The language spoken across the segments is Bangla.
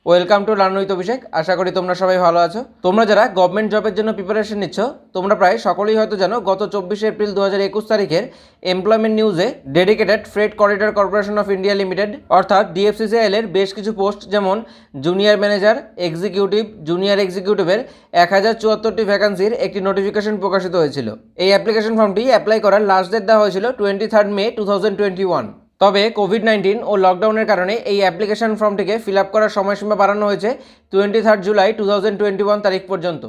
ওয়েলকাম টু লার্ন উইথ অভিষেক। আশা করি তোমরা সবাই ভালো আছো। তোমরা যারা গভর্নমেন্ট জবের জন্য প্রিপারেশন নিচ্ছ, তোমরা প্রায় সকলেই হয়তো জানো গত 24 এপ্রিল 2021 তারিখের এমপ্লয়মেন্ট নিউজে dedicated freight corridor corporation of India limited অর্থাৎ ডিএফসিসিআইএল এর বেশ কিছু পোস্ট যেমন জুনিয়র ম্যানেজার, এক্সিকিউটিভ, জুনিয়র এক্সিকিউটিভের 1074টি ভ্যাকান্সির একটি নোটিফিকেশন প্রকাশিত হয়েছিল। এই অ্যাপ্লিকেশন ফর্মটি অ্যাপ্লাই করার লাস্ট ডেট দেওয়া হয়েছিল 23 মে 2021। তবে কোভিড-19 ও লকডাউনের কারণে এই অ্যাপ্লিকেশন ফর্মটিকে ফিল আপ করার সময়সীমা বাড়ানো হয়েছে 23 জুলাই 2021 তারিখ পর্যন্ত।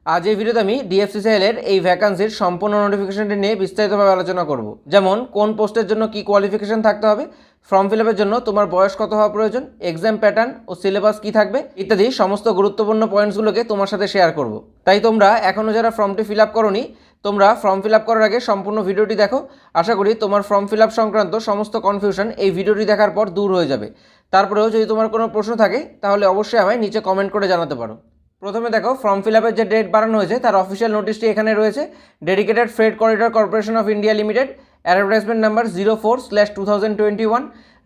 আজ এই ভিডিওতে আমি ডিএফসিসিআইএল এর এই ভ্যাকান্সির সম্পূর্ণ নোটিফিকেশনটি নিয়ে বিস্তারিতভাবে আলোচনা করব। যেমন কোন পোস্টের জন্য কি কোয়ালিফিকেশন থাকতে হবে, ফর্ম ফিল আপের জন্য তোমার বয়স কত হওয়া প্রয়োজন, এক্সাম প্যাটার্ন ও সিলেবাস কি থাকবে ইত্যাদি সমস্ত গুরুত্বপূর্ণ পয়েন্টসগুলোকে তোমার সাথে শেয়ার করব। তাই তোমরা এখনও যারা ফর্মটি ফিল আপ করোনি, তোমরা ফর্ম ফিল আপ করার আগে সম্পূর্ণ ভিডিওটি দেখো। আশা করি তোমার ফর্ম ফিল আপ সংক্রান্ত সমস্ত কনফিউশন এই ভিডিওটি দেখার পর দূর হয়ে যাবে। তারপরেও যদি তোমার কোনো প্রশ্ন থাকে তাহলে অবশ্যই আমায় নিচে কমেন্ট করে জানাতে পারো। প্রথমে দেখো, ফর্ম ফিল আপের যে ডেট বাড়ানো হয়েছে তার অফিসিয়াল নোটিশটি এখানে রয়েছে। Dedicated freight corridor corporation of India limited, advertisement number 04/2021,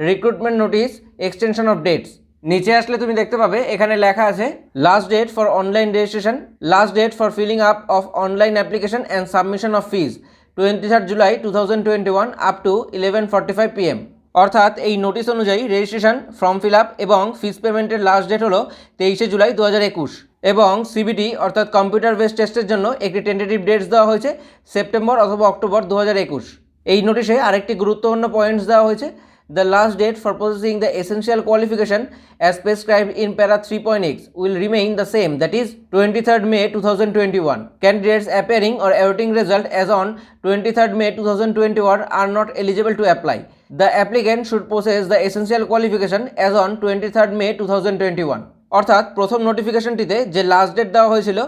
recruitment notice, extension of dates. নিচে আসলে তুমি দেখতে পাবে এখানে লেখা আছে last date for online registration, last date for filling up of online application and submission of fees 23 July 2021 up to 11:45 PM। অর্থাৎ এই নোটিশ অনুযায়ী রেজিস্ট্রেশন, ফর্ম ফিল আপ এবং ফিজ পেমেন্টের লাস্ট ডেট হলো 23 জুলাই 2021 এবং সিবিটি অর্থাৎ কম্পিউটার বেসড টেস্টের জন্য একটি টেন্টেটিভ ডেটস দেওয়া হয়েছে সেপ্টেম্বর অথবা অক্টোবর 2021। এই নোটিশে আরেকটি গুরুত্বপূর্ণ পয়েন্টস দেওয়া হয়েছে। The last date for possessing the essential qualification as prescribed in para 3.x will remain the same, that is 23 May 2021. Candidates appearing or awaiting result as on 23 May 2021 are not eligible to apply. The applicant should possess the essential qualification as on 23 May 2021. অর্থাৎ প্রথম নোটিফিকেশনটিতে যে লাস্ট ডেট দেওয়া হয়েছিল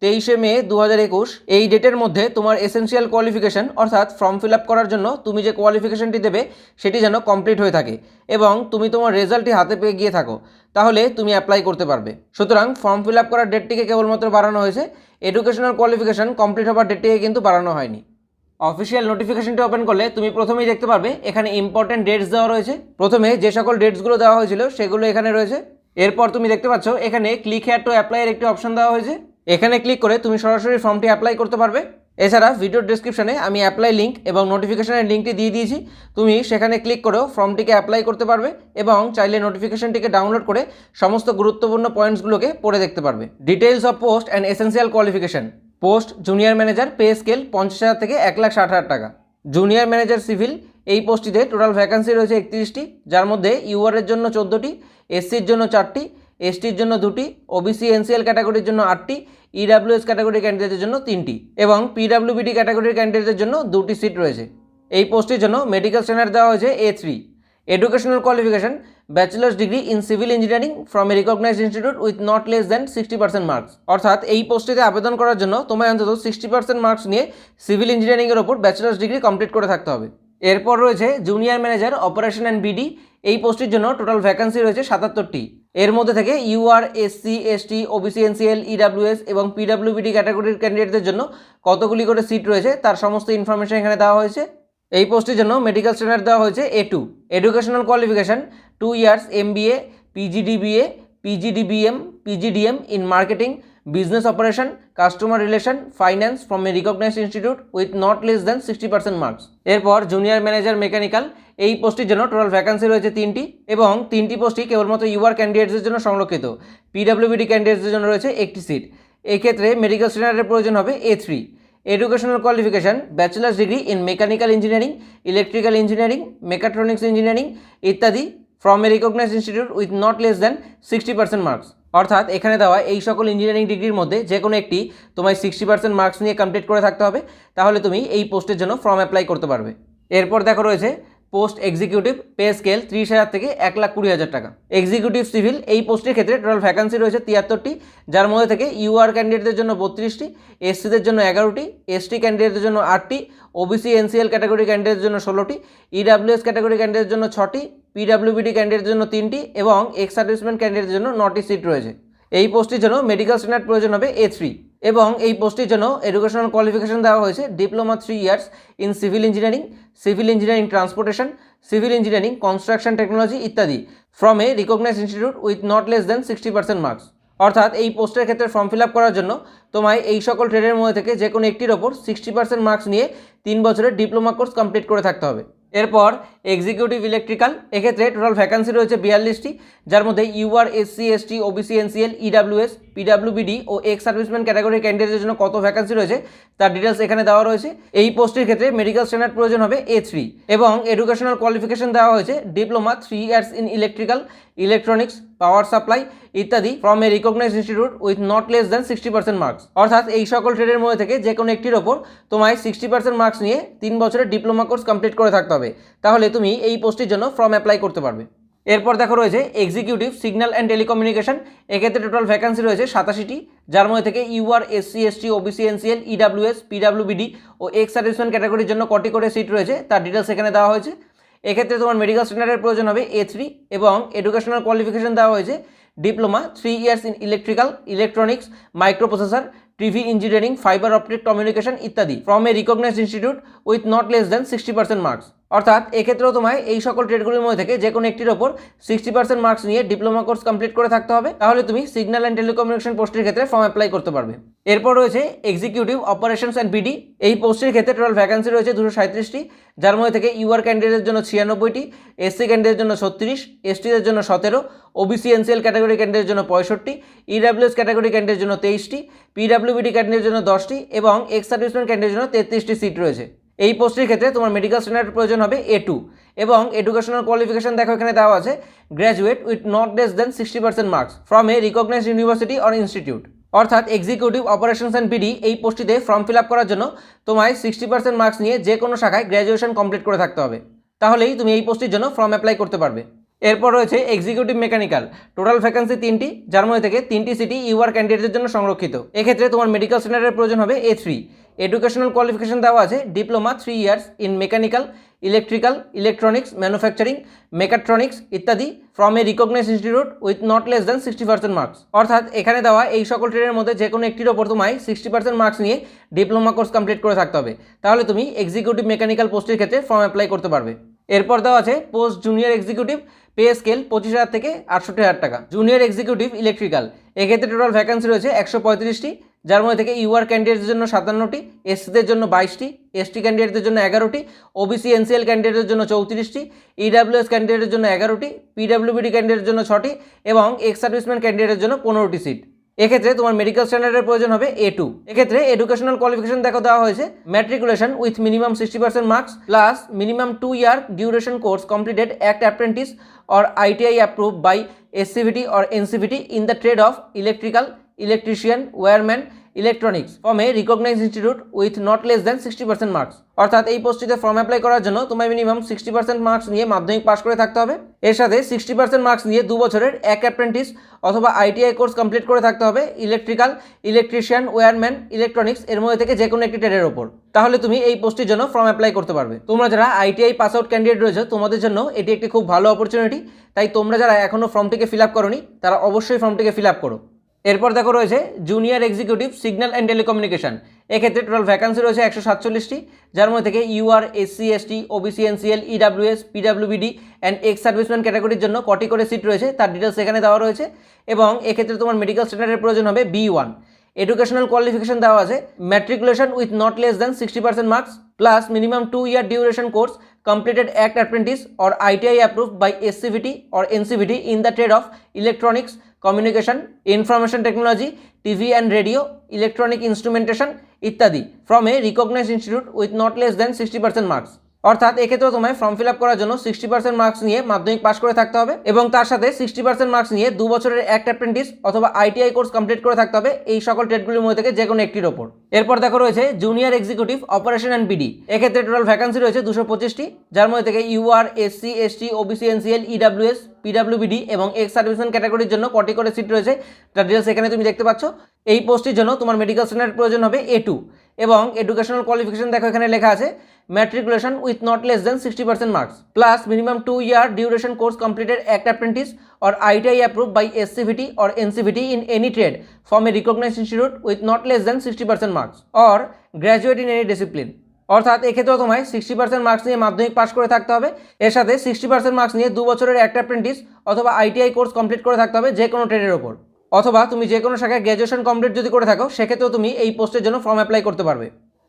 23 মে 2021, এই ডেটের মধ্যে তোমার এসেনশিয়াল কোয়ালিফিকেশন অর্থাৎ ফর্ম ফিল আপ করার জন্য তুমি যে কোয়ালিফিকেশনটি দেবে সেটি যেন কমপ্লিট হয়ে থাকে এবং তুমি তোমার রেজাল্টটি হাতে পেয়ে গিয়ে থাকো, তাহলে তুমি অ্যাপ্লাই করতে পারবে। সুতরাং ফর্ম ফিল আপ করার ডেটটিকে কেবলমাত্র বাড়ানো হয়েছে, এডুকেশনাল কোয়ালিফিকেশন কমপ্লিট হওয়ার ডেটটিকে কিন্তু বাড়ানো হয়নি। অফিসিয়াল নোটিফিকেশনটি ওপেন করলে তুমি প্রথমেই দেখতে পারবে এখানে ইম্পর্টেন্ট ডেটস দেওয়া রয়েছে। প্রথমে যে সকল ডেটসগুলো দেওয়া হয়েছিল সেগুলো এখানে রয়েছে। এরপর তুমি দেখতে পাচ্ছ এখানে ক্লিক হেয়ার টু অ্যাপ্লাইয়ের একটি অপশন দেওয়া হয়েছে। এখানে ক্লিক করে তুমি সরাসরি ফর্মটি অ্যাপ্লাই করতে পারবে। এছাড়া ভিডিওর ডেসক্রিপশনে আমি অ্যাপ্লাই লিঙ্ক এবং নোটিফিকেশনের লিঙ্কটি দিয়ে দিয়েছি, তুমি সেখানে ক্লিক করেও ফর্মটিকে অ্যাপ্লাই করতে পারবে এবং চাইলে নোটিফিকেশনটিকে ডাউনলোড করে সমস্ত গুরুত্বপূর্ণ পয়েন্টসগুলোকে পড়ে দেখতে পারবে। Details of post and essential qualification. Post junior manager, pay scale 50,000 থেকে 1,60,000 টাকা। জুনিয়র ম্যানেজার সিভিল, এই পোস্টটিতে টোটাল ভ্যাকান্সি রয়েছে 31টি, যার মধ্যে ইউআরের জন্য 14টি, এসসির জন্য 4টি, এসটির জন্য 2টি, ওবিসি এনসিএল ক্যাটাগরির জন্য 8টি, ইডাব্লিউএস ক্যাটাগরি ক্যান্ডিডেটের জন্য 3টি এবং পিডাব্লিউবিডি ক্যাটাগরির ক্যান্ডিডেটের জন্য 2টি সিট রয়েছে। এই পোস্টের জন্য মেডিকেল স্ট্যান্ডার্ড দেওয়া হয়েছে A3। Educational qualification, bachelors degree in civil engineering from a recognised institute with not less than 60% marks. অর্থাৎ এই পোস্টটিতে আবেদন করার জন্য তোমায় অন্তত 60% মার্কস নিয়ে সিভিল ইঞ্জিনিয়ারিংয়ের ওপর ব্যাচেলার্স ডিগ্রি কমপ্লিট করে থাকতে হবে। এরপর রয়েছে junior manager operation and BD. এই পোস্টের জন্য টোটাল ভ্যাকান্সি রয়েছে 77টি। এর মধ্যে থেকে UR, SC, ST, OBC NCL, EWS এবং পিডাব্লিউবিডি ক্যাটাগরির ক্যান্ডিডেটদের জন্য কতগুলি করে সিট রয়েছে তার সমস্ত ইনফরমেশন এখানে দেওয়া হয়েছে। এই পোস্টের জন্য মেডিকেল স্ট্যান্ডার্ড দেওয়া হয়েছে A2। Educational qualification 2 years MBA, PGDBA, PGDBM, PGDM in marketing, business operation, customer relation, finance from a recognised institute with not less than 60% marks. এরপর জুনিয়র ম্যানেজার মেকানিক্যাল, এই পোস্টের জন্য টোটাল ভ্যাকান্সি রয়েছে 3টি এবং 3টি পোস্টই কেবলমাত্র ইউআর ক্যান্ডিডেটসের জন্য সংরক্ষিত। পিডাব্লিউবিডি ক্যান্ডিডেটসের জন্য রয়েছে 1টি সিট। এক্ষেত্রে মেডিকেল স্ট্যান্ডার্ডের প্রয়োজন হবে A3। Educational qualification, bachelors degree in mechanical engineering, electrical engineering, mechatronics engineering ইত্যাদি from a recognised institute with not less than 60% marks. অর্থাৎ এখানে দেওয়া এই সকল ইঞ্জিনিয়ারিং ডিগ্রির মধ্যে যে কোনো একটি তোমায় 60% মার্কস নিয়ে কমপ্লিট করে থাকতে হবে, তাহলে তুমি এই পোস্টের জন্য ফর্ম অ্যাপ্লাই করতে পারবে। এরপর দেখো রয়েছে পোস্ট এক্সিকিউটিভ, পে স্কেল 30,000 থেকে 1,20,000 টাকা। এক্সিকিউটিভ সিভিল, এই পোস্টের ক্ষেত্রে টোটাল ভ্যাকান্সি রয়েছে 73টি, যার মধ্যে থেকে ইউআর ক্যান্ডিডেটদের জন্য 32টি, এসসিদের জন্য 11টি, এসটি ক্যান্ডিডেটদের জন্য 8টি, ওবিসি এনসিএল ক্যাটাগরি ক্যান্ডিডেটদের জন্য 16টি, ইডাব্লিউএস ক্যাটাগরি ক্যান্ডিডেটের জন্য 6টি, পিডাব্লিউবিডি ক্যান্ডিডেটের জন্য 3টি এবং এক্স সার্ভিসম্যান ক্যান্ডিডেটের জন্য 9টি সিট রয়েছে। এই পোস্টের জন্য মেডিকেল স্ট্যান্ডার্ড প্রয়োজন হবে A3 এবং এই পোস্টের জন্য এডুকেশনাল কোয়ালিফিকেশন দেওয়া হয়েছে diploma 3 years in civil engineering transportation, civil engineering, construction technology ইত্যাদি from a recognised institute with not less than 60% marks. অর্থাৎ এই পোস্টের ক্ষেত্রে ফর্ম ফিল আপ করার জন্য তোমায় এই সকল ট্রেডের মধ্যে থেকে যে কোনো একটির ওপর 60% মার্কস নিয়ে 3 বছরের ডিপ্লোমা কোর্স কমপ্লিট করে থাকতে হবে। এরপর এক্সিকিউটিভ ইলেকট্রিক্যাল, এক্ষেত্রে টোটাল ভ্যাকান্সি রয়েছে 42টি, যার মধ্যে UR, SC, ST, OBC, NCL, EWS, পিডাব্লিউবিডি ও এক্স সার্ভিসম্যান ক্যাটাগরি ক্যান্ডিডেটের জন্য কত ভ্যাকান্সি রয়েছে তার ডিটেলস এখানে দেওয়া রয়েছে। এই পোস্টের ক্ষেত্রে মেডিকেল স্ট্যান্ডার্ড প্রয়োজন হবে A3 এবং এডুকেশনাল কোয়ালিফিকেশন দেওয়া হয়েছে diploma 3 years in electrical, electronics, power supply ইত্যাদি from a recognised institute with not less than 60% marks. অর্থাৎ এই সকল ট্রেডের মধ্যে থেকে যে কোনো একটির ওপর তোমায় 60% মার্কস নিয়ে 3 বছরের ডিপ্লোমা কোর্স কমপ্লিট করে থাকতে হবে, তাহলে তুমি এই পোস্টের জন্য ফর্ম অ্যাপ্লাই করতে পারবে। এরপর দেখো রয়েছে এক্সিকিউটিভ সিগন্যাল অ্যান্ড টেলিকমিউনিকেশন, এক্ষেত্রে টোটাল ভ্যাকান্সি রয়েছে 87টি, যার মধ্যে থেকে UR, SC, ST, OBC, NCL, EWS, পিডাব্লিউবিডি ও এক্স সার্ভিসম্যান ক্যাটাগরির জন্য কটি করে সিট রয়েছে তার ডিটেলস এখানে দেওয়া হয়েছে। এক্ষেত্রে তোমার মেডিকেল স্ট্যান্ডার্ডের প্রয়োজন হবে A3 এবং এডুকেশনাল কোয়ালিফিকেশন দেওয়া হয়েছে diploma 3 years in electrical, electronics, microprocessor, TV engineering, fibre optic communication ইত্যাদি from a recognised institute with not less than 60% marks. অর্থাৎ এক্ষেত্রেও তোমায় এই সকল ট্রেডগুলির মধ্যে থেকে যে কোনো একটির ওপর 60% মার্কস নিয়ে ডিপ্লোমা কোর্স কমপ্লিট করে থাকতে হবে, তাহলে তুমি সিগন্যাল অ্যান্ড টেলিকমিউনিকেশন পোস্টের ক্ষেত্রে ফর্ম অ্যাপ্লাই করতে পারবে। এরপর রয়েছে এক্সিকিউটিভ অপারেশনস অ্যান্ড বিডি, এই পোস্টের ক্ষেত্রে টোটাল ভ্যাকান্সি রয়েছে 237টি, যার মধ্যে থেকে ইউআর ক্যান্ডিডেটের জন্য 96টি, এসসি ক্যান্ডিডেটের জন্য 36, এসটিদের জন্য 17, ওবিসি এনসিএল ক্যাটাগরি ক্যান্ডিডেটের জন্য 65, ইডাব্লিউএস ক্যাটাগরি ক্যান্ডিডেটের জন্য 23টি, পিডাব্লিউবিডি ক্যান্ডিডেটের জন্য 10টি এবং এক্স সার্ভিসম্যান ক্যান্ডিডেটের জন্য 33টি সিট রয়েছে। এই পোস্টের ক্ষেত্রে তোমার মেডিকেল স্ট্যান্ডার্ড প্রয়োজন হবে A2 এবং এডুকেশনাল কোয়ালিফিকেশন দেখো এখানে দেওয়া আছে graduate with not less than 60% marks from a recognised university or institute. অর্থাৎ এক্সিকিউটিভ অপারেশনস অ্যান্ড বিডি এই পোস্টটিতে ফর্ম ফিল আপ করার জন্য তোমায় 60% মার্কস নিয়ে যে কোনো শাখায় গ্র্যাজুয়েশন কমপ্লিট করে থাকতে হবে, তাহলেই তুমি এই পোস্টের জন্য ফর্ম অ্যাপ্লাই করতে পারবে। এরপর রয়েছে এক্সিকিউটিভ মেকানিক্যাল, টোটাল ভ্যাকান্সি 3টি, যার মধ্যে থেকে 3টি সিটি ইউআর ক্যান্ডিডেটের জন্য সংরক্ষিত। এক্ষেত্রে তোমার মেডিকেল স্ট্যান্ডার্ডের প্রয়োজন হবে A3, এডুকেশনাল কোয়ালিফিকেশন দেওয়া আছে diploma 3 years in mechanical, electrical, electronics, manufacturing, mechatronics ইত্যাদি from a recognised institute with not less than 60% marks. অর্থাৎ এখানে দেওয়া এই সকল ট্রেডের মধ্যে যে কোনো একটির ওপর তোমায় 60% মার্কস নিয়ে ডিপ্লোমা কোর্স কমপ্লিট করে থাকতে হবে, তাহলে তুমি এক্সিকিউটিভ মেকানিক্যাল পোস্টের ক্ষেত্রে ফর্ম অ্যাপ্লাই করতে পারবে। এরপর দেওয়া আছে post junior executive, pay scale 25,000 থেকে 68,000 টাকা। জুনিয়র এক্সিকিউটিভ ইলেকট্রিক্যাল, এক্ষেত্রে টোটাল ভ্যাকান্সি রয়েছে 135টি, যার মধ্যে থেকে ইউআর ক্যান্ডিডেটের জন্য 57টি, এসসিদের জন্য 22টি, এসটি ক্যান্ডিডেটদের জন্য 11টি, ওবিসি এনসিএল ক্যান্ডিডেটের জন্য 34টি, ইডাব্লিউএস ক্যান্ডিডেটের জন্য 11টি, পিডাব্লিউবিডি ক্যান্ডিডেটের জন্য 6টি এবং এক্স সার্ভিসম্যান ক্যান্ডিডেটের জন্য 15টি সিট। এক্ষেত্রে তোমার মেডিকেল স্ট্যান্ডার্ডের প্রয়োজন হবে A2। এক্ষেত্রে এডুকেশনাল কোয়ালিফিকেশন দেখো দেওয়া হয়েছে matriculation with minimum 60% marks plus minimum 2 year duration course completed act apprentice or ITI approved by SCVT or NCVT in the trade of electrical, electrician, wireman, electronics from a recognised institute with not less than 60% marks. অর্থাৎ এই পোস্টটিতে ফর্ম অ্যাপ্লাই করার জন্য তোমায় মিনিমাম 60% মার্কস নিয়ে মাধ্যমিক পাস করে থাকতে হবে, এর সাথে 60% মার্কস নিয়ে 2 বছরের এক অ্যাপ্রেন্টিস অথবা ITI কোর্স কমপ্লিট করে থাকতে হবে ইলেকট্রিক্যাল, ইলেকট্রিশিয়ান, ওয়্যারম্যান, ইলেকট্রনিক্স এর মধ্যে থেকে যে কোনো একটি ট্রেডের ওপর, তাহলে তুমি এই পোস্টের জন্য ফর্ম অ্যাপ্লাই করতে পারবে। তোমরা যারা ITI পাস আউট ক্যান্ডিডেট রয়েছে তোমাদের জন্য এটি একটি খুব ভালো অপরচুনিটি, তাই তোমরা যারা এখনও ফর্মটিকে ফিল আপ করোনি তারা অবশ্যই ফর্মটিকে ফিল আপ করো। এরপর দেখো রয়েছে junior executive signal and telecommunication, এক্ষেত্রে টোটাল ভ্যাকান্সি রয়েছে 147টি, যার মধ্যে থেকে UR, SC, ST, OBC NCL, EWS, PWBD and ex serviceman ক্যাটাগরির জন্য কটি করে সিট রয়েছে তার ডিটেলস এখানে দেওয়া রয়েছে এবং এক্ষেত্রে তোমার মেডিকেল স্ট্যান্ডার্ডের প্রয়োজন হবে B1। এডুকেশনাল কোয়ালিফিকেশন দেওয়া আছে matriculation with not less than 60% marks plus minimum 2 year duration course completed act apprentice or ITI approved by SCVT or NCVT in the trade of electronics, communication, information technology, TV and radio, electronic instrumentation ইত্যাদি from a recognized institute with not less than 60% marks। অর্থাৎ এক্ষেত্রেও তোমায় ফর্ম ফিল আপ করার জন্য 60% মার্কস নিয়ে মাধ্যমিক পাস করে থাকতে হবে এবং তার সাথে 60% মার্কস নিয়ে 2 বছরের অ্যাক্ট অ্যাপ্রেন্টিস অথবা ITI কোর্স কমপ্লিট করে থাকতে হবে এই সকল ট্রেডগুলির মধ্যে থেকে যে কোনো একটির ওপর। এরপর দেখো রয়েছে junior executive operation and BD, এক্ষেত্রে টোটাল ভ্যাকান্সি রয়েছে 225টি, যার মধ্যে থেকে UR, SC, ST, OBC NCL, EWS, পিডাব্লিউবিডি এবং এক্স সার্ভিসম্যান ক্যাটাগরির জন্য কটি করে সিট রয়েছে তার ডিটেলস এখানে তুমি দেখতে পাচ্ছ। এই পোস্টের জন্য তোমার মেডিকেল স্ট্যান্ডার্ড প্রয়োজন হবে A2 এবং এডুকেশনাল কোয়ালিফিকেশন দেখো এখানে লেখা আছে matriculation with not less than 60% marks plus minimum 2 year duration course completed act apprentice or ITI approved by SCVT or NCVT in any trade from a recognized institute with not less than 60% marks or graduate in any discipline। অর্থাৎ এক্ষেত্রেও তোমায় 60% মার্কস নিয়ে মাধ্যমিক পাস করে থাকতে হবে। এর সাথে 60% মার্কস নিয়ে 2 বছরের একটা অ্যাপ্রেন্টিস অথবা আইটিআই কোর্স কমপ্লিট করে থাকতে হবে যে কোনো ট্রেডের ওপর, অথবা তুমি যে কোনো শাখায় গ্র্যাজুয়েশন কমপ্লিট যদি করে থাকো সেক্ষেত্রেও তুমি এই পোস্টের জন্য ফর্ম অ্যাপ্লাই করতে পারবে।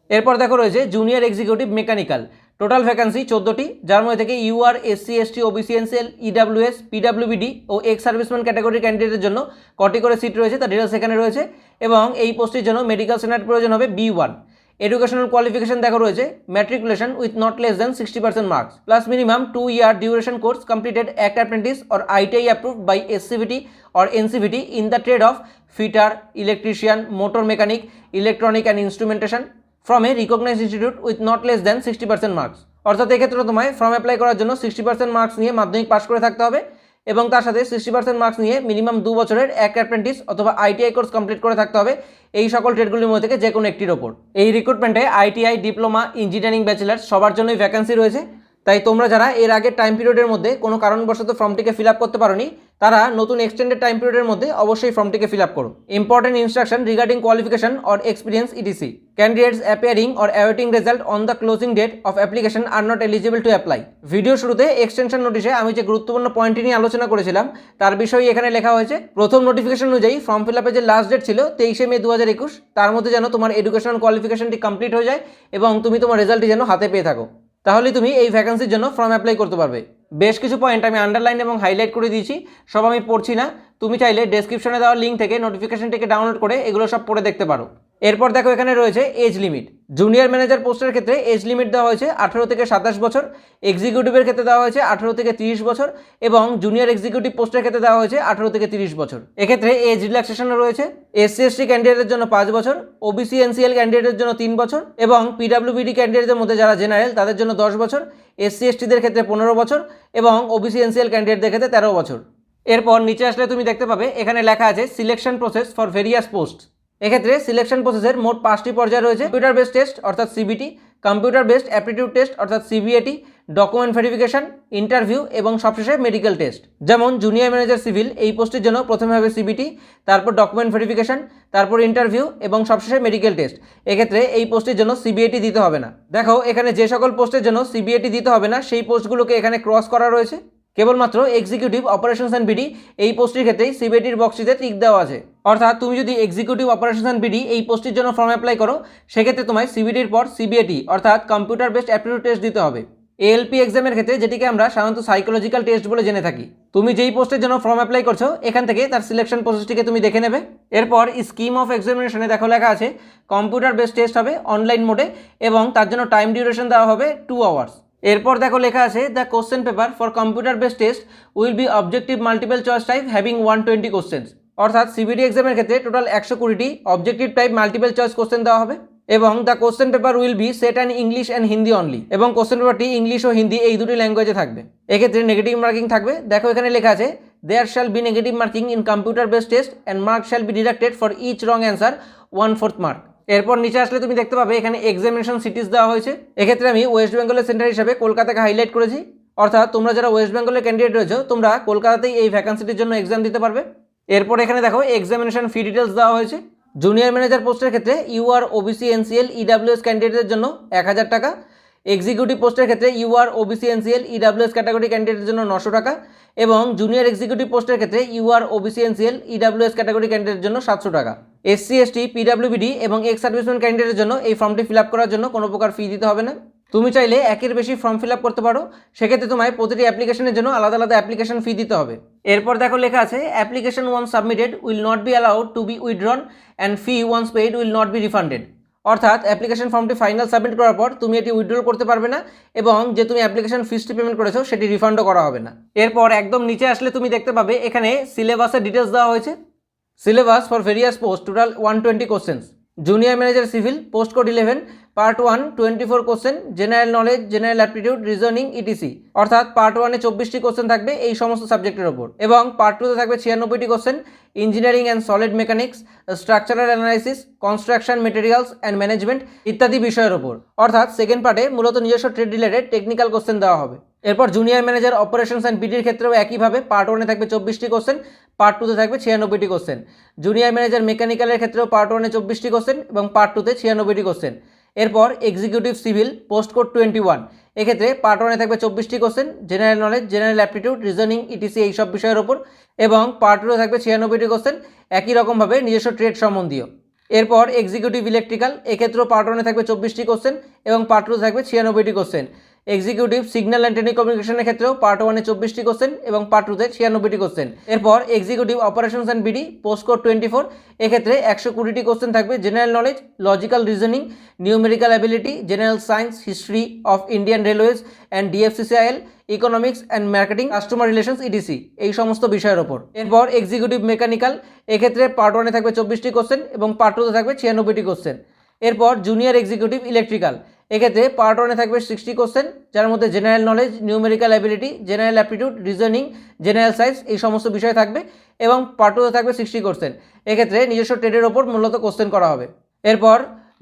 এরপর দেখো রয়েছে junior executive mechanical. Total vacancy 14টি, যার মধ্যে থেকে UR, SC, ST, OBC, NCL, EWS, পিডাব্লিউবিডি ও এক্স সার্ভিসম্যান ক্যাটাগরির ক্যান্ডিডেটের জন্য কটি করে সিট রয়েছে তার ডিটেলস এখানে রয়েছে। এবং এই পোস্টের জন্য মেডিকেল স্ট্যান্ডার্ড প্রয়োজন হবে B1। এডুকেশনাল কোয়ালিফিকেশন দেখো রয়েছে matriculation with not less than 60% marks plus minimum 2 year duration course completed act apprentice or ITI approved by SCVT or NCVT in the trade of fitter, electrician, motor mechanic, electronic and instrumentation from a recognized institute with not less than 60% marks. অর্থাৎ এক্ষেত্রে তোমায় ফর্ম অ্যাপ্লাই করার জন্য 60% মার্কস নিয়ে মাধ্যমিক পাস করে থাকতে হবে এবং তার সাথে 60% মার্কস নিয়ে মিনিমাম 2 বছরের এক অ্যাপ্রেন্টিস অথবা আইটিআই কোর্স কমপ্লিট করে থাকতে হবে এই সকল ট্রেডগুলির মধ্যে থেকে যে কোনো একটির ওপর। এই রিক্রুটমেন্টে আইটিআই, ডিপ্লোমা, ইঞ্জিনিয়ারিং, ব্যাচেলার্স সবার জন্যই ভ্যাকেন্সি রয়েছে। তাই তোমরা যারা এর আগের টাইম পিরিয়ডের মধ্যে কোনো কারণবশত ফর্মটিকে ফিল আপ করতে পারোনি তারা নতুন এক্সটেন্ডেড টাইম পিরিয়ডের মধ্যে অবশ্যই ফর্মটিকে ফিল আপ করো। Important instruction regarding qualification or experience ETC. Candidates appearing or awaiting result on the closing date of application are not eligible to apply. Video শুরুতে এক্সটেনশন নোটিশে আমি যে গুরুত্বপূর্ণ পয়েন্টটি নিয়ে আলোচনা করেছিলাম তার বিষয়ে এখানে লেখা হয়েছে। প্রথম নোটিফিকেশন অনুযায়ী ফর্ম ফিল আপের যে লাস্ট ডেট ছিল 23 মে 2021, তার মধ্যে যেন তোমার এডুকেশনাল কোয়ালিফিকেশনটি কমপ্লিট হয়ে যায় এবং তুমি তোমার রেজাল্টটি যেন হাতে পেয়ে থাকো, তাহলে তুমি এই ভ্যাকেন্সির জন্য ফর্ম অ্যাপ্লাই করতে পারবে। বেশ কিছু পয়েন্ট আমি আন্ডারলাইন এবং হাইলাইট করে দিয়েছি, সব আমি পড়ছি না, তুমি চাইলে ডেসক্রিপশনে দেওয়া লিঙ্ক থেকে নোটিফিকেশনটিকে ডাউনলোড করে এগুলো সব পড়ে দেখতে পারো। এরপর দেখো এখানে রয়েছে এজ লিমিট। জুনিয়র ম্যানেজার পোস্টের ক্ষেত্রে এজ লিমিট দেওয়া হয়েছে 18 থেকে 27 বছর, এক্সিকিউটিভের ক্ষেত্রে দেওয়া হয়েছে 18 থেকে 30 বছর এবং জুনিয়র এক্সিকিউটিভ পোস্টের ক্ষেত্রে দেওয়া হয়েছে 18 থেকে 30 বছর। এক্ষেত্রে এজ রিল্যাক্সেশনও রয়েছে। এসসি এসটি ক্যান্ডিডেটের জন্য 5 বছর, ওবিসি এনসিএল ক্যান্ডিডেটের জন্য 3 বছর এবং পিডাব্লিউবিডি ক্যান্ডিডেটের মধ্যে যারা জেনারেল তাদের জন্য 10 বছর, এসসি এসটিদের ক্ষেত্রে 15 বছর এবং ওবিসি এনসিএল ক্যান্ডিডেটদের ক্ষেত্রে 13 বছর। এরপর নিচে আসলে তুমি দেখতে পাবে এখানে লেখা আছে selection process for various post. এক্ষেত্রে সিলেকশন প্রসেসের মোট 5টি পর্যায় রয়েছে। কম্পিউটার বেসড টেস্ট অর্থাৎ CBT, computer based aptitude test অর্থাৎ সিবিএটি, ডকুমেন্ট ভেরিফিকেশন, ইন্টারভিউ এবং সবশেষে মেডিকেল টেস্ট। যেমন জুনিয়র ম্যানেজার সিভিল এই পোস্টের জন্য প্রথমে হবে সিবিটি, তারপর ডকুমেন্ট ভেরিফিকেশন, তারপর ইন্টারভিউ এবং সবশেষে মেডিকেল টেস্ট। এক্ষেত্রে এই পোস্টের জন্য সিবিএটি দিতে হবে না। দেখো এখানে যে সকল পোস্টের জন্য সিবিএটি দিতে হবে না সেই পোস্টগুলোকে এখানে ক্রস করা রয়েছে। কেবলমাত্র এক্সিকিউটিভ অপারেশনস অ্যান্ড বিডি এই পোস্টের ক্ষেত্রেই সিবিএটির বক্সটিতে টিক দেওয়া আছে। অর্থাৎ তুমি যদি এক্সিকিউটিভ অপারেশনস অ্যান্ড বিডি এই পোস্টের জন্য ফর্ম অ্যাপ্লাই করো সেক্ষেত্রে তোমায় সিবিটির পর সিবিএটি অর্থাৎ কম্পিউটার বেসড অ্যাপটিটিউড টেস্ট দিতে হবে। এএলপি এক্সামের ক্ষেত্রে যেটিকে আমরা সাধারণত সাইকোলজিক্যাল টেস্ট বলে জেনে থাকি। তুমি যেই পোস্টের জন্য ফর্ম অ্যাপ্লাই করছো এখান থেকে তার সিলেকশন প্রসেসটিকে তুমি দেখে নেবে। এরপর স্কিম অফ এক্সামিনেশনে দেখো লেখা আছে কম্পিউটার বেসড টেস্ট হবে অনলাইন মোডে এবং তার জন্য টাইম ডিউরেশন দেওয়া হবে 2 আওয়ার্স। এরপর দেখো লেখা আছে the question paper for computer based test will be objective multiple choice type having 120 questions. অর্থাৎ সিবিটি এক্সামের ক্ষেত্রে টোটাল 120টি objective type multiple choice question দেওয়া হবে এবং the question paper will be set and English and Hindi only এবং কোশ্চেন পেপারটি ইংলিশ ও হিন্দি এই দুটি ল্যাঙ্গুয়েজে থাকবে। এক্ষেত্রে নেগেটিভ মার্কিং থাকবে। দেখো এখানে লেখা আছে there shall be negative marking in computer based test and mark shall be deducted for each wrong answer 1/4 mark. এরপর নিচে আসলে তুমি দেখতে পাবে এখানে এক্সামিনেশন সিটিজ দেওয়া হয়েছে। এক্ষেত্রে আমি ওয়েস্ট বেঙ্গলের সেন্টার হিসাবে কলকাতাকে হাইলাইট করেছি। অর্থাৎ তোমরা যারা ওয়েস্ট বেঙ্গলের ক্যান্ডিডেট রয়েছে তোমরা কলকাতাতেই এই ভ্যাকান্সিটির জন্য এক্সাম দিতে পারবে। এরপর এখানে দেখো এক্সামিনেশন ফি ডিটেলস দেওয়া হয়েছে। জুনিয়র ম্যানেজার পোস্টের ক্ষেত্রে ইউআর, ওবিসি, এনসিএল, ইডাব্লিউএস ক্যান্ডিডেটের জন্য 1000 টাকা, এক্সিকিউটিভ পোস্টের ক্ষেত্রে UR, OBC, NCL, EWS category ক্যান্ডিডেটের জন্য 900 টাকা এবং জুনিয়র এক্সিকিউটিভ পোস্টের ক্ষেত্রে UR, OBC, NCL, EWS category ক্যান্ডিডেটের জন্য 700 টাকা। এসসি এসটি, পিডাব্লিউবিডি এবং এক্স সার্ভিসম্যান ক্যান্ডিডেটের জন্য এই ফর্মটি ফিল আপ করার জন্য কোনো প্রকার ফি দিতে হবে না। তুমি চাইলে একের বেশি ফর্ম ফিল আপ করতে পারো, সেক্ষেত্রে তোমায় প্রতিটি অ্যাপ্লিকেশনের জন্য আলাদা আলাদা অ্যাপ্লিকেশন ফি দিতে হবে। এরপর দেখো লেখা আছে application once submitted will not be allowed to be withdrawn and fee once paid will not be refunded. অর্থাৎ অ্যাপ্লিকেশন ফর্মটি ফাইনাল সাবমিট করার পর তুমি এটি উইথড্র করতে পারবে না এবং যে তুমি অ্যাপ্লিকেশন ফিসটি পেমেন্ট করেছো সেটি রিফান্ডও করা হবে না। এরপর একদম নিচে আসলে তুমি দেখতে পাবে এখানে সিলেবাসের ডিটেলস দেওয়া হয়েছে। Syllabus for various post total 120 questions. Junior manager civil post code 11 part 1 24 question, general knowledge, general aptitude, reasoning, etc. অর্থাৎ পার্ট 1-এ 24টি কোশ্চেন থাকবে এই সমস্ত সাবজেক্টের ওপর এবং পার্ট 2-তে থাকবে 96টি question, engineering and solid mechanics, structural analysis, construction materials and management ইত্যাদি বিষয়ের ওপর। অর্থাৎ সেকেন্ড পার্টে মূলত নিজস্ব ট্রেড রিলেটেড টেকনিক্যাল কোশ্চেন দেওয়া হবে। এরপর জুনিয়র ম্যানেজার অপারেশনস অ্যান্ড বিডির ক্ষেত্রেও একইভাবে পার্ট 1-এ থাকবে 24টি কোশ্চেন, পার্ট 2-তে থাকবে 96টি কোশ্চেন। জুনিয়র ম্যানেজার মেকানিক্যালের ক্ষেত্রেও পার্ট 1-এ 24টি কোশ্চেন এবং পার্ট 2-তে 96টি কোশ্চেন। এরপর এক্সিকিউটিভ সিভিল পোস্ট কোড 21, এক্ষেত্রে পার্ট 1-এ থাকবে 24টি question, general knowledge, general aptitude, reasoning, etc এইসব বিষয়ের ওপর, এবং পার্ট 2-এ থাকবে 96টি কোশ্চেন একই রকমভাবে নিজস্ব ট্রেড সম্বন্ধীয়। এরপর এক্সিকিউটিভ ইলেকট্রিক্যাল, এক্ষেত্রেও পার্ট 1-এ থাকবে 24টি কোশ্চেন এবং পার্ট 2-এ থাকবে 96টি কোশ্চেন। এক্সিকিউটিভ সিগন্যাল অ্যান্ড টেলিকমিউনিকেশনের ক্ষেত্রেও পার্ট 1-এ 24টি কোশ্চেন এবং পার্ট 2-তে 96টি কোশ্চেন। এরপর executive operations and BD post code 24, এক্ষেত্রে 120টি কোশ্চেন থাকবে general knowledge, logical reasoning, numerical ability, general science, history of Indian railways and DFCCIL, economics and marketing, customer relations, EDC এই সমস্ত বিষয়ের ওপর। এরপর এক্সিকিউটিভ মেকানিক্যাল, এক্ষেত্রে পার্ট 1-এ থাকবে 24টি কোশ্চেন এবং পার্ট 2-তে থাকবে 96টি কোশ্চেন। এরপর জুনিয়র এক্সিকিউটিভ ইলেকট্রিক্যাল, এক্ষেত্রে পার্ট 1-এ থাকবে 60 কোশ্চেন, যার মধ্যে general knowledge, numerical ability, general aptitude, reasoning, general science এই সমস্ত বিষয় থাকবে এবং পার্ট 2-তে থাকবে 60 কোশ্চেন, এক্ষেত্রে নিজস্ব ট্রেডের ওপর মূলত কোশ্চেন করা হবে। এরপর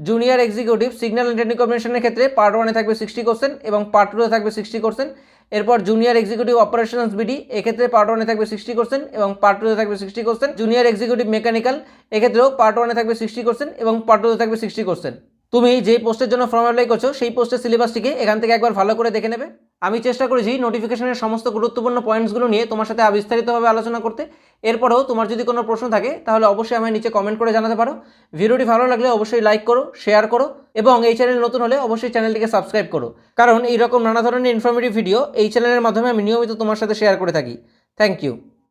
জুনিয়র এক্সিকিউটিভ সিগন্যাল অ্যান্ড টেলিকমিউনিকেশনের ক্ষেত্রে পার্ট 1-এ থাকবে 60 কোশ্চেন এবং পার্ট 2-তে থাকবে 60 কোশ্চেন। এরপর জুনিয়র এক্সিকিউটিভ অপারেশনস বিডি, এক্ষেত্রে পার্ট 1-এ থাকবে 60 কোশ্চেন এবং পার্ট 2-তে থাকবে 60 কোশ্চেন। জুনিয়র এক্সিকিউটিভ মেকানিক্যাল, এক্ষেত্রেও পার্ট 1-এ থাকবে 60 কোশ্চেন এবং পার্ট 2-তে থাকবে 60 কোশ্চেন। তুমি যেই পোস্টের জন্য ফর্ম অ্যাপ্লাই করছো সেই পোস্টের সিলেবাসটিকে এখান থেকে একবার ভালো করে দেখে নেবে। আমি চেষ্টা করেছি নোটিফিকেশনের সমস্ত গুরুত্বপূর্ণ পয়েন্টসগুলো নিয়ে তোমার সাথে বিস্তারিতভাবে আলোচনা করতে। এরপরেও তোমার যদি কোনো প্রশ্ন থাকে তাহলে অবশ্যই আমায় নিচে কমেন্ট করে জানাতে পারো। ভিডিওটি ভালো লাগলে অবশ্যই লাইক করো, শেয়ার করো এবং এই চ্যানেল নতুন হলে অবশ্যই চ্যানেলটিকে সাবস্ক্রাইব করো, কারণ এইরকম নানা ধরনের ইনফরমেটিভ ভিডিও এই চ্যানেলের মাধ্যমে আমি নিয়মিত তোমার সাথে শেয়ার করে থাকি। Thank you.